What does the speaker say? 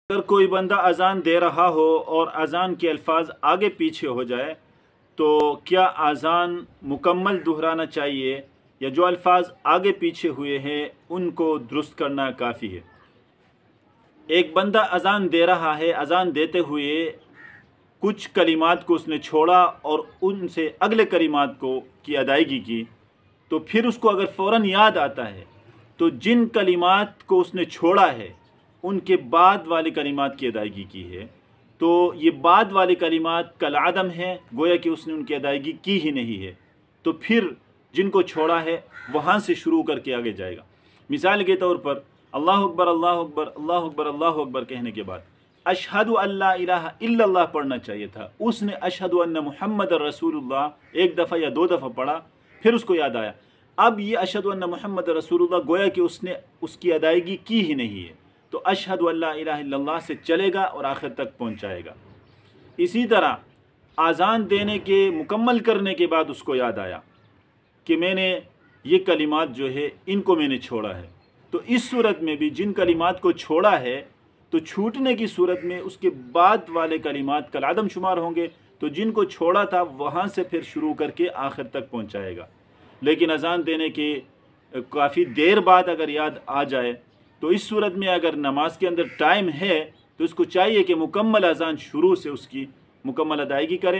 اگر کوئی بندہ اذان دے رہا ہو اور اذان کے الفاظ آگے پیچھے ہو جائے تو کیا اذان مکمل دہرانا چاہیے یا جو الفاظ آگے پیچھے ہوئے ہیں ان کو درست کرنا کافی ہے؟ ایک بندہ اذان دے رہا ہے، اذان دیتے ہوئے کچھ کلمات کو اس نے چھوڑا اور ان سے اگلے کلمات کی ادائیگی کی، تو پھر اس کو اگر فوراً یاد آتا ہے تو جن کلمات کو اس نے چھوڑا ہے ان کے بعد والے کلمات کی ادائیگی کی ہے، تو یہ بعد والے کلمات کالعدم ہیں، گویا کہ اس نے ان کی ادائیگی کی ہی نہیں ہے، تو پھر جن کو چھوڑا ہے وہاں سے شروع کر کے آگے جائے گا۔ مثال کے طور پر اللہ اکبر اللہ اکبر اللہ اکبر اللہ اکبر کہنے کے بعد اشہد ان لا الہ الا اللہ پڑھنا چاہیے تھا، اس نے اشہد ان محمد رسول اللہ ایک دفعہ یا دو دفعہ پڑھا، پھر اس کو یاد آیا، اب یہ اشہد ان محمد رسول اللہ گویا کہ اس نے اس کی ادائیگی کی ہی نہیں ہے، تو اشہد ان لا الہ الا اللہ سے چلے گا اور آخر تک پہنچائے گا۔ اسی طرح اذان دینے کے مکمل کرنے کے بعد اس کو یاد آیا کہ میں نے یہ کلمات جو ہے ان کو میں نے چھوڑا ہے، تو اس صورت میں بھی جن کلمات کو چھوڑا ہے تو چھوٹنے کی صورت میں اس کے بعد والے کلمات کالعدم شمار ہوں گے، تو جن کو چھوڑا تھا وہاں سے پھر شروع کر کے آخر تک پہنچائے گا۔ لیکن اذان دینے کے کافی دیر بعد اگر یاد آ جائے تو اس صورت میں اگر نماز کے اندر ٹائم ہے تو اس کو چاہیے کہ مکمل اذان شروع سے اس کی مکمل ادائیگی کریں۔